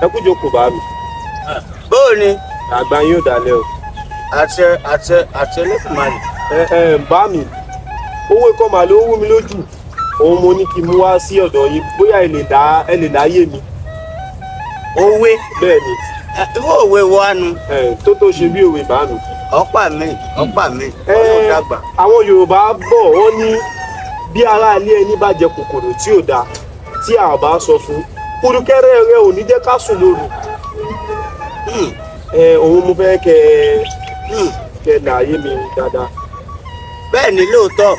ẹ kú jókòó bá mi. bóò ni. àgbà yín ò dalẹ̀ o. àṣẹ lẹ́kùnmáàlì. bá mi owó ikọ̀ màá ló wú mi lójú òun mo ní kí n mú wá sí ọ̀dọ̀ yín bóyá ẹ lè láyé mi. òwe. bẹ́ẹ̀ ni. irú òwe wa nu. tó ṣe bí òwe bá mi. ọ̀pá mi ọ̀nà dàgbà. àwọn Yorùbá bọ̀ wọ́n ní bí ará ilé ẹni bá jẹ kòkòrò tí ò dáa tí a bá sọ fún kúrúkẹ́rẹ́ rẹ ò ní jẹ́ ká sùn lóru. òun mo fẹ́ kẹ láyé mi dáadáa. bẹ́ẹ̀ ni lóòótọ́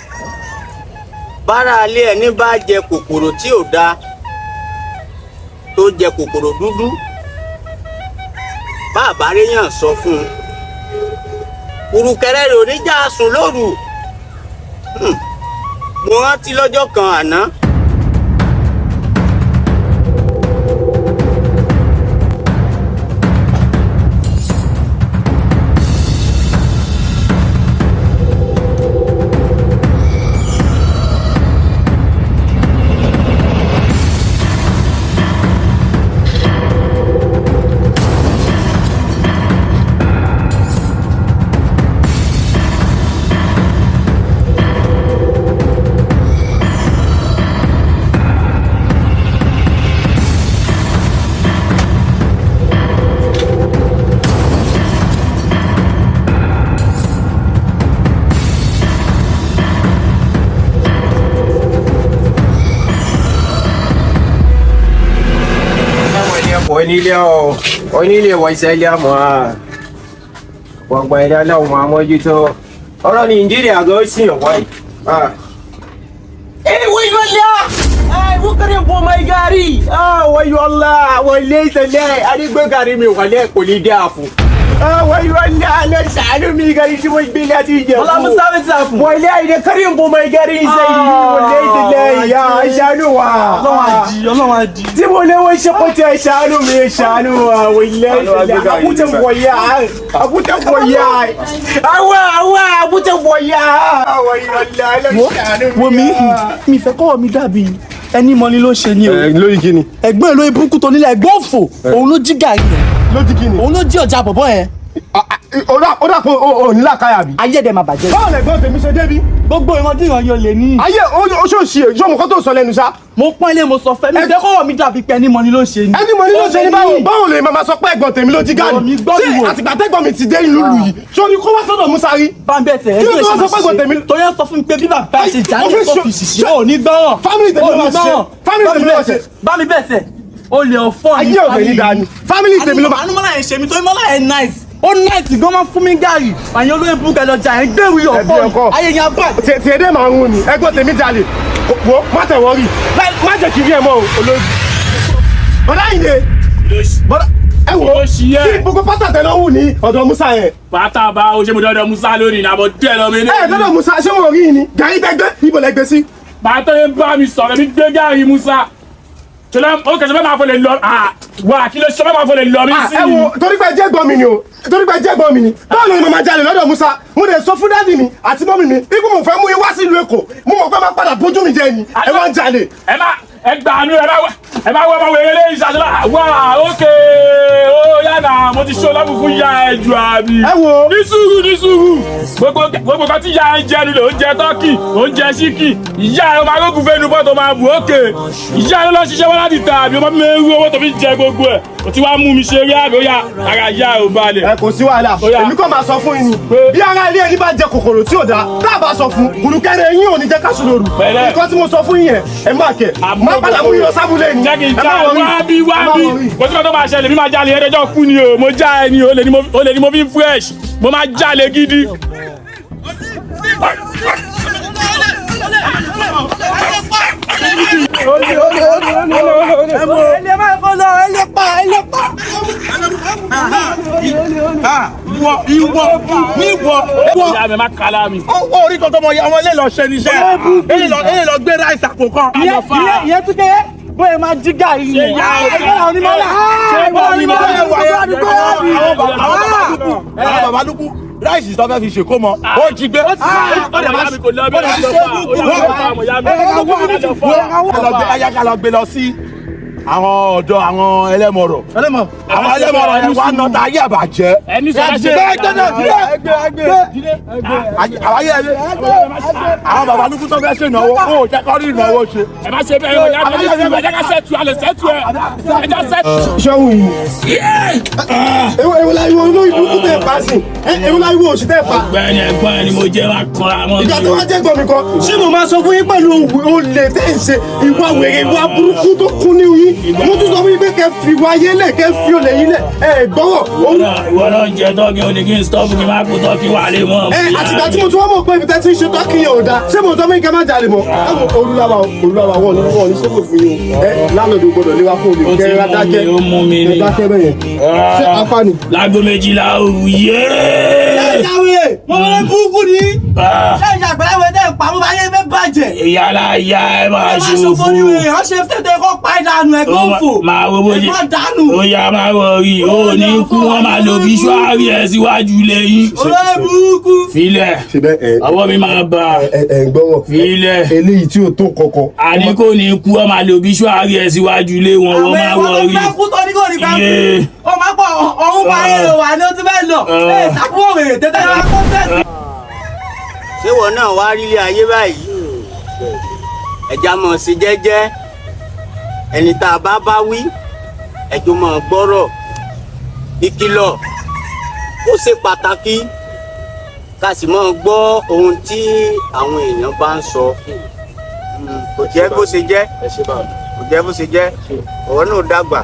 bára ilé ẹni bá jẹ kòkòrò tí ò dáa tó jẹ kòkòrò dúdú bá àbáréyàn sọ fún un kúrúkẹ́rẹ́ rẹ ò ní já sùn lóru. mo rántí lọ́jọ́ kan àná. onílé wọ ìṣẹ̀lẹ̀ àmọ́ gbọ̀ngbọ̀n ẹ̀dá náà wọn àmójútó ọ̀rọ̀ Nàìjíríà gan sí ọ̀wọ́ yìí. wọ́n yọ lẹ́yà wọ́n bọ́ máa gàrí wọ́n yọ ọ̀la wọ́n lé ìṣẹ̀lẹ̀ adigun gàrí mi wọlé kò ní dé àfọ̀. wọ́n yọ ọ̀la lọ sàánú mi gàrí tí wọ́n gbé láti jẹ fún. ọlọ́mú sábẹ́ tí a fún. wọ́n lé àyè kárí bọ́ máa gàrí ìṣẹ̀lẹ̀ wọ́n lé ìṣẹ̀lẹ̀ ìyá ṣàánú wa. ọlọ́wọ́n àdì. tí mo lé wọ́n ṣe kọ́tẹ́ ṣàánú mi ṣàánú wa wọ́n lé ìṣẹ̀lẹ̀ àbútẹ̀ wọ̀nyá àbútẹ̀ wọ̀nyá àbútẹ̀ wọ̀nyá. wo mi fẹ́ kọ́wọ́ mi dàbí ẹni mọ́ni ló ṣe ni o. lórí kíni. ẹ̀gbọ́n èlò ibùkún tó nílẹ̀ ẹ̀gbọ́n òfò òun ló jí gàrí yẹn. ló di kíni. òun ló jí ọjà bọ̀bọ̀ yẹn. ó dà pé o ní làákàyà bí. ayé dẹ̀ máa bàjẹ́. báwo lẹ̀gbọ́n tèmi ṣe débi. gbogbo ìrandí ìran yóò lè ní. ayé oṣooṣì èyí ọmọ kan tó sọ lẹ́nu sá. mo pọ́n ilé mo sọ fẹ́ mi fẹ́ kọ́wọ́ mi dàbí pé ẹni mọ́ni ló ṣe ni. ẹni mọ ní ló ṣe ní báwo lè máa sọ pé ẹ̀gbọ́n tèmi ló jí gàrí. ṣé àtìgbà tẹ́gbọ́n mi ti dé ìlú lù yìí sórí kó wá sọ́dọ̀ Musa rí. bámbẹ́tẹ̀ kí ló tó wá sọ pé ẹ̀gbọ́n tèmi. torí ẹ sọ fún mi pé bí bàbá ṣe jà ní ọ́fíìsì ò ní gbọ́ràn. fámìlì tèmi ló máa ṣe. fámìlì tèmi ló máa ṣe. bámi bẹ́tẹ̀ o lè ọ̀fọ́ ní ayé ọ̀gbẹ́ ní dání. fámìlì tèmi ló máa. àánú mọ́lá yẹn ṣe mi torí mọ́lá yẹn nice ó nice gan máa fún mi gàrí àyàn olóyè búkẹ́ lọ́jà yẹn gbẹ̀rù ọ̀fọ́ yìí ayé yẹn bá. tiẹ̀ dé máa ń rún ni ẹ̀gbọ́n tèmi jalè wo má tẹ̀wọ́ rí má jẹ́ kí rí ẹ̀ mọ́ olóògì. bọ́dá yìí ni ẹ wo kí gbogbo pátá tẹ lọ wù ní ọ̀dọ̀ Musa yẹn. pátá bá o ṣe mo dọ́dọ̀ Musa lónìí náà mo dé lọ mi ní. ẹ dọ́dọ̀ Musa ṣé wọn rí ni gàrí tẹgbẹ́ ibo lẹ gbé sí. bàtọ́ yẹn bá mi sọ̀rọ̀ mi gbé gàrí Musa ṣọlá ó kẹsàn-án fẹ́ máa fọ lè lọ wà kí ló ṣe fẹ́ máa fọ lè lọ mi sí. ẹ wo torí pé jẹ́ gbọ́n mi ni o torí pé jẹ́ gbọ́n mi ni báwo ni mo máa jalè lọ́dọ̀ Musa mo lè sọ fún dáàdì mi àti mọ́mì mi ikú mo fẹ́ mú yín wá sílùú Èkó mo mọ̀ pé máa padà bójú mi jẹ ni ẹ wá ń jalè. ẹ gbà àánú ẹ bá wọ ọmọ wẹrẹ lẹ́yìn ìṣàṣọlá wà ókè ó yàrá mo ti ṣó lọ́mù fún ya ẹ ju àmì. ẹ wo ní sùúrù gbogbo kan tí ya ẹ jẹnu lè oúnjẹ tọ́kì oúnjẹ síkì ìyá ẹ máa rógùn fẹ́nu bọ́ tó máa bù ókè ìyá ẹ ló ṣiṣẹ́ wọn láti ta àbí ọmọ mi rú owó tó fi jẹ gbogbo ẹ̀ o ti wá mú mi ṣe rí àbí ó yà ara ìyá ẹ ò balẹ̀. ẹ kò sí wàhálà èmi kò máa sọ fún yín ni bí ara ilé ẹni bá jẹ kòkòrò tí ò dáa tá a bá sọ fún kùrùkẹ́rẹ́ yín ò ní jẹ́ ká sùn lóru nǹkan tí mo sọ fún yín yẹn ẹ má kẹ má padà mú yín lọ sábúlé ni jẹ́ kí n já wá bí kò sí kan tó máa ṣẹlẹ̀ mi máa jalè ẹ̀ẹ́dẹ́jọ́ kú ni o mo já ẹ ni o lè ní mo fi fresh mo máa jalè gidi. ẹni máa fọ́ lọ ẹni pa. ìwọ ìyá mi máa kàlá mi. orí kan tó mọ ọmọ ilé lọ ṣe níṣẹ́ ilé lọ gbé ráìsì àpò kan. ìyẹn tún kẹ́ bóyá máa jí gàrí ni. ẹgbẹ́ onímọ̀lá àwọn bàbá dúkú ráìsì tó fẹ́ fi ṣèkó mọ ó jí gbé. Ayáká lọ gbé lọ sí àwọn ọ̀dọ́ àwọn ẹlẹ́mọ̀rọ̀ àwọn ẹlẹ́mọ̀rọ̀ yẹn wá nà tá ayé àbàjẹ́. ẹni sọ ṣe àwọn bàbá nukú tó fẹ́ ṣe ìnáwó kó o jẹ́ kọ́ rí ìnáwó ṣe. ẹ má ṣe bẹ́ẹ̀ o yà á lè fi ẹ̀jẹ̀ ká sẹ́tù alẹ́ sẹ́tù ẹ̀ ẹ̀jẹ̀ sẹ́tù. ṣọ́hun yìí ewu la iwo olóyìn burúkú tẹ̀ pa sí ewu la iwo òsì tẹ̀ pa. ọ̀gbẹ́ni ẹ̀gbọ́n ẹni mo jẹ́ wá kọ́ra mọ́. ìgbà tó wá jẹ́ gbọ̀n mi kan ṣé mo máa sọ fún yín pẹ̀lú olè tẹ́ ń ṣe ìwà wèrè ìwà burúkú tó kún ní yín mo tún sọ fún yín pé kẹ́ fi ìwà yé lẹ̀ kẹ́ fi olè yín lẹ̀ ẹ̀ gbọ́rọ̀. ìwọ náà ń jẹ tọ́kì ó ní kí n stop kí n má kó tọ́kì wà lé mọ́. àtìgbà tí mo tún wọ́n mọ̀ pé ibi tẹ́ ti ń ṣe tọ́kì yẹn ò dáa ṣé mo sọ fún yín kẹ́ má jalè mọ́. olúlawa wọn ní sẹ́kù fún yín o lálọ́dù gbọ́dọ̀ lé wa fún olè kẹ́ ẹ dákẹ́ ó mú mi ní. dákẹ́ bẹ́yẹn ṣé afáàní. láago 12 òru yé. Jáwé, mo wọlé burúkú ni. Ṣé ìyá àgbẹ̀láwé dẹ̀ ń pa mo bá yẹ fẹ́ bàjẹ́? ìyálà ìyá ẹ máa Ẹ máa ṣòfò. ṣòfò ní wèrè, wọ́n ṣe tètè kọ́ pa ìdánù ẹ̀gbọ́n òfò. máa wo bó ṣe Ẹ̀gbọ́n dànù. ó yá máa wọ rí ó ní kú wọn máa lo bíṣọ́ọ̀rì ẹ̀ síwájú lẹ́yìn. Olóyè burúkú. filẹ̀ ọwọ́ mi máa bá ẹ̀ ń gbọ́rọ̀ filẹ̀ eléyìí tí ò tó kọ̀kọ̀. àní kò ní kú wọn máa lo bíṣọ́ọ̀rì ẹ̀ síwájú lé wọn wọ́n máa wọ rí. Àwọn ẹ̀fọ́ tó fẹ́ kú tó ní kò ní bá kú. Iye. Ó máa pọ̀ ọ̀hún pa ayé rẹ̀ wà ní ó ti fẹ́ lọ. Ẹ sàkúrò wèrè tètè lọ kó tẹ̀sí. ṣé wọn náà wá rí ilé ayé báyìí ẹja mọ̀ sí jẹ́jẹ́ ẹni tá a bá wí ẹjọ́ mọ̀ gbọ́rọ̀ ìkìlọ̀ ó ṣe pàtàkì ká sì mọ̀ gbọ́ ohun tí àwọn èèyàn bá ń sọ kò jẹ́ bó ṣe jẹ́ kò jẹ́ bó ṣe jẹ́ ọ̀rọ̀ náà dàgbà